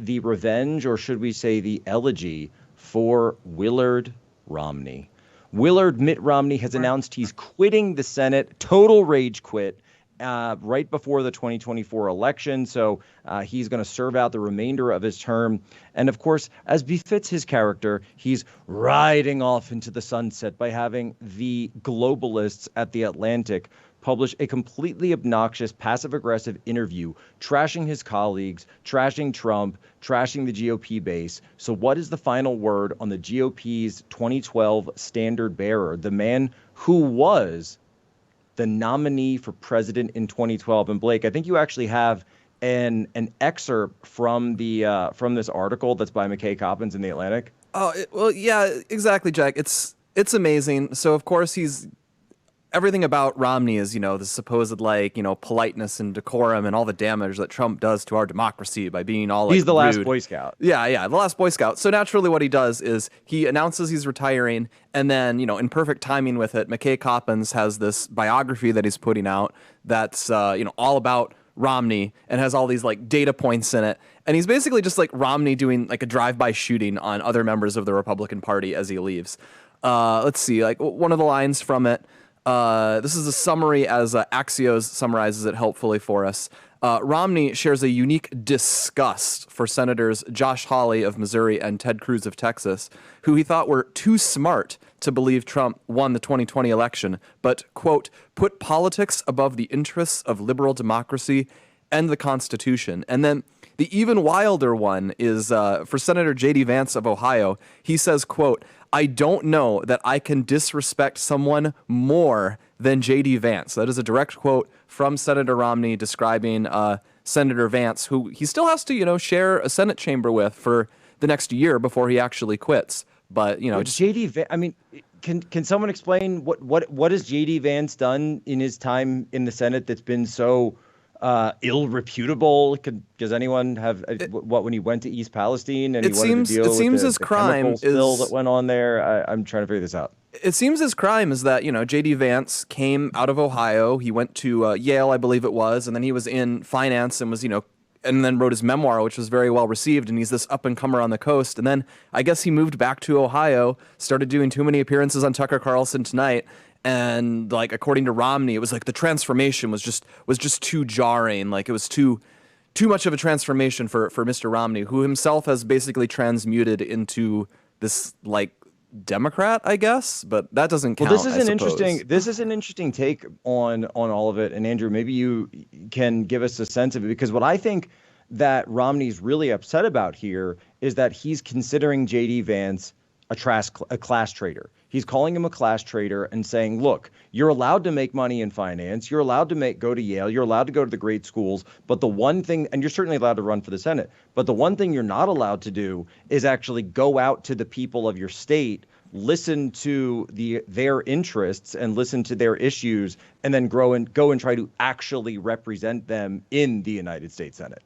the revenge, or should we say the elegy, for Willard Romney. Mitt Romney has announced he's quitting the Senate, total rage quit, right before the 2024 election. So he's going to serve out the remainder of his term. And of course, as befits his character, he's riding off into the sunset by having the globalists at The Atlantic publish a completely obnoxious, passive-aggressive interview, trashing his colleagues, trashing Trump, trashing the GOP base. So what is the final word on the GOP's 2012 standard bearer, the man who was the nominee for president in 2012? And Blake, I think you actually have an excerpt from this article that's by McKay Coppins in The Atlantic. Oh, well, yeah, exactly, Jack. It's amazing. So of course everything about Romney is, the supposed politeness and decorum and all the damage that Trump does to our democracy by being all he's the rude. last Boy Scout. Yeah, the last Boy Scout. So naturally what he does is he announces he's retiring, and then, in perfect timing with it, McKay Coppins has this biography that he's putting out that's, all about Romney and has all these data points in it. And he's basically just Romney doing a drive-by shooting on other members of the Republican Party as he leaves. Let's see, one of the lines from it. This is a summary as Axios summarizes it helpfully for us. Romney shares a unique disgust for Senators Josh Hawley of Missouri and Ted Cruz of Texas, who he thought were too smart to believe Trump won the 2020 election, but, quote, put politics above the interests of liberal democracy and the Constitution. And then the even wilder one is for Senator J.D. Vance of Ohio. He says, quote, I don't know that I can disrespect someone more than J.D. Vance. That is a direct quote from Senator Romney describing Senator Vance, who he still has to, share a Senate chamber with for the next year before he actually quits. But, just J.D. Vance, I mean, can someone explain what has J.D. Vance done in his time in the Senate that's been so ill-reputable? Does anyone have when he went to East Palestine and he wanted to deal with the chemical spill that went on there? I'm trying to figure this out. It seems his crime is that, J.D. Vance came out of Ohio. He went to Yale, I believe it was, and then he was in finance and was, and then wrote his memoir, which was very well received, and he's this up-and-comer on the coast. And then I guess he moved back to Ohio, started doing too many appearances on Tucker Carlson Tonight, and according to Romney, it was the transformation was just too jarring. It was too much of a transformation for Mr. Romney, who himself has basically transmuted into this Democrat, I guess, but that doesn't count. Well, this is an interesting take on all of it. And Andrew, maybe you can give us a sense of it, because what I think that Romney's really upset about here is that he's considering J.D. Vance a class traitor. He's calling him a class traitor and saying, look, you're allowed to make money in finance. You're allowed to go to Yale. You're allowed to go to the great schools. But the one thing, and you're certainly allowed to run for the Senate, but the one thing you're not allowed to do is actually go out to the people of your state, listen to their interests and listen to their issues, and then go and try to actually represent them in the United States Senate.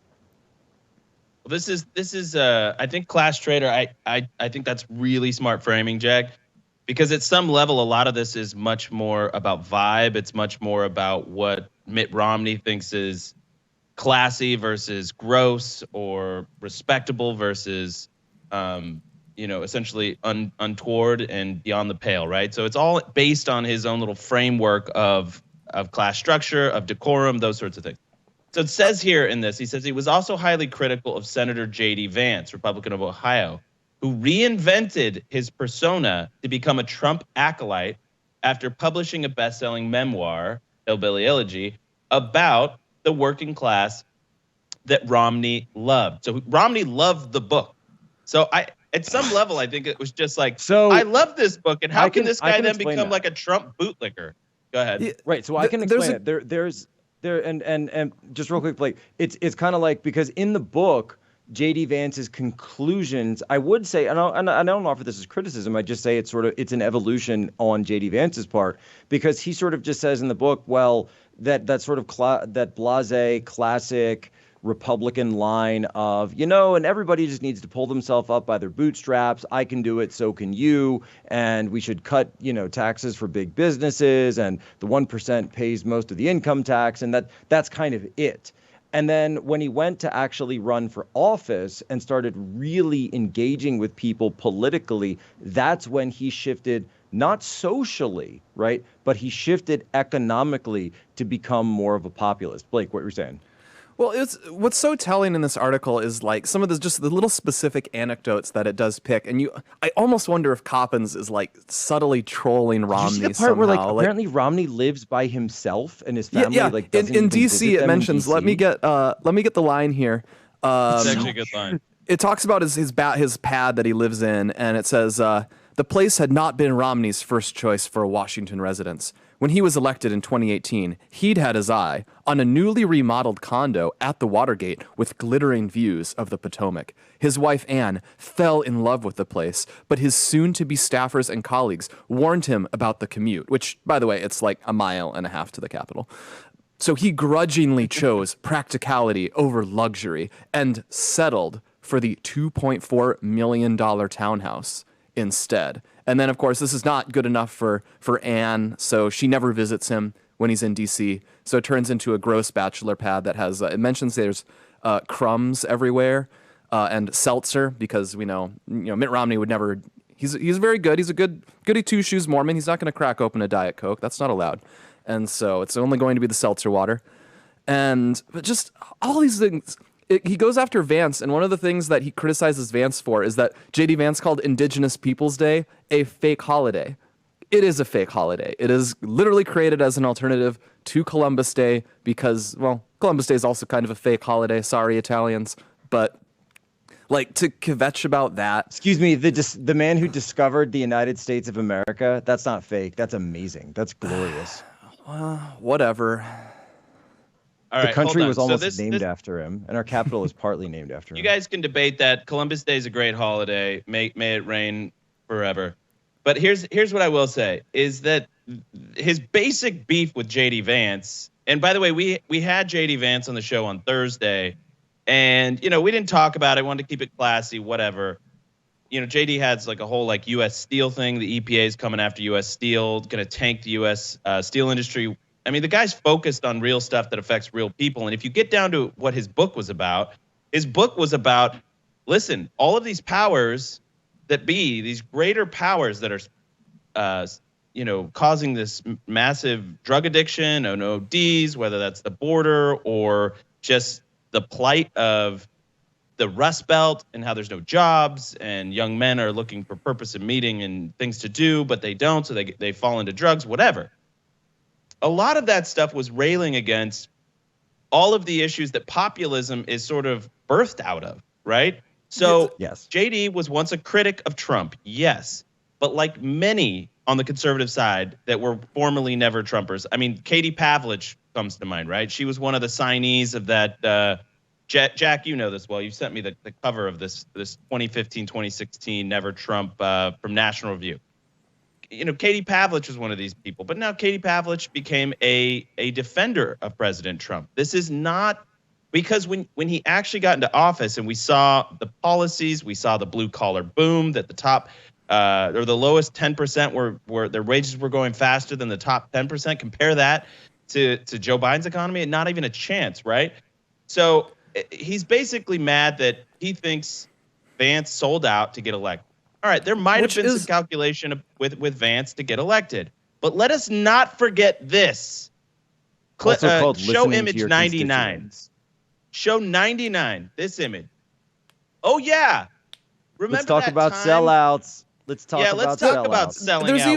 This is I think class traitor. I think that's really smart framing, Jack, because at some level, a lot of this is much more about vibe. It's much more about what Mitt Romney thinks is classy versus gross, or respectable versus, essentially untoward and beyond the pale, right? So it's all based on his own little framework of class structure, of decorum, those sorts of things. So it says here in this, he says he was also highly critical of Senator J.D. Vance, Republican of Ohio, who reinvented his persona to become a Trump acolyte after publishing a best-selling memoir, Hillbilly Elegy, about the working class that Romney loved. So Romney loved the book. So at some level, I think it was just I love this book, and how can this guy then become a Trump bootlicker? Go ahead. Yeah, right. So I can explain it. There and just real quick, Blake, it's kind of because in the book, J.D. Vance's conclusions, I would say, and I don't offer this as criticism, I just say it's an evolution on J.D. Vance's part, because he sort of just says in the book, well, that blasé classic Republican line of, and everybody just needs to pull themselves up by their bootstraps. I can do it, so can you. And we should cut, taxes for big businesses, and the 1% pays most of the income tax. And that's kind of it. And then when he went to actually run for office and started really engaging with people politically, that's when he shifted not socially, right? But he shifted economically to become more of a populist. Blake, what were you saying? Well, what's so telling in this article is like some of the just the little specific anecdotes that it does pick, and I almost wonder if Coppins is like subtly trolling Romney Did you see the part somehow. where like apparently Romney lives by himself and his family like doesn't in even DC visit it them in mentions. DC? Let me get the line here. It's actually a good line. It talks about his pad that he lives in, and it says the place had not been Romney's first choice for a Washington residence. When he was elected in 2018, he'd had his eye on a newly remodeled condo at the Watergate with glittering views of the Potomac. His wife, Anne, fell in love with the place, but his soon-to-be staffers and colleagues warned him about the commute, which, by the way, it's like a mile and a half to the Capitol. So he grudgingly chose practicality over luxury and settled for the $2.4 million townhouse instead. And then, of course, this is not good enough for Anne, so she never visits him when he's in D.C. So it turns into a gross bachelor pad that has, it mentions there's crumbs everywhere and seltzer, because we know, Mitt Romney would never, he's very good. He's a goody two-shoes Mormon. He's not going to crack open a Diet Coke. That's not allowed. And so it's only going to be the seltzer water. But just all these things. He goes after Vance, and one of the things that he criticizes Vance for is that J.D. Vance called Indigenous Peoples Day a fake holiday. It is a fake holiday. It is literally created as an alternative to Columbus Day because, well, Columbus Day is also kind of a fake holiday. Sorry, Italians. But, like, to kvetch about that. Excuse me, the man who discovered the United States of America, that's not fake. That's amazing. That's glorious. Whatever. All The right, country hold on. was So almost named after him, and our capital is partly named after him. You guys can debate that. Columbus Day is a great holiday. May it rain forever. But here's what I will say is that his basic beef with JD Vance, and by the way, we had JD Vance on the show on Thursday, and we didn't talk about it. I wanted to keep it classy, whatever. JD has like a whole like U.S. steel thing. The EPA is coming after U.S. steel, going to tank the U.S. Steel industry. I mean, the guy's focused on real stuff that affects real people. And if you get down to what his book was about, listen, all of these powers that be, these greater powers that are, causing this massive drug addiction and ODs, whether that's the border or just the plight of the Rust Belt and how there's no jobs and young men are looking for purpose and meaning and things to do, but they don't, so they fall into drugs, whatever. A lot of that stuff was railing against all of the issues that populism is sort of birthed out of, right? So yes. JD was once a critic of Trump, yes. But like many on the conservative side that were formerly never Trumpers, I mean, Katie Pavlich comes to mind, right? She was one of the signees of that, Jack, you know this well. You sent me the cover of this 2015-2016 Never Trump from National Review. Katie Pavlich was one of these people, but now Katie Pavlich became a defender of President Trump. This is not because when he actually got into office and we saw the policies, we saw the blue collar boom that the top or the lowest 10% were their wages were going faster than the top 10%. Compare that to Joe Biden's economy, and not even a chance, right? So he's basically mad that he thinks Vance sold out to get elected. All right, there might have been some calculation with Vance to get elected. But let us not forget this. Show image 99. Show 99, this image. Oh, yeah. Remember Let's talk that about time? sellouts. Let's talk about let's talk about sellouts. selling There's out.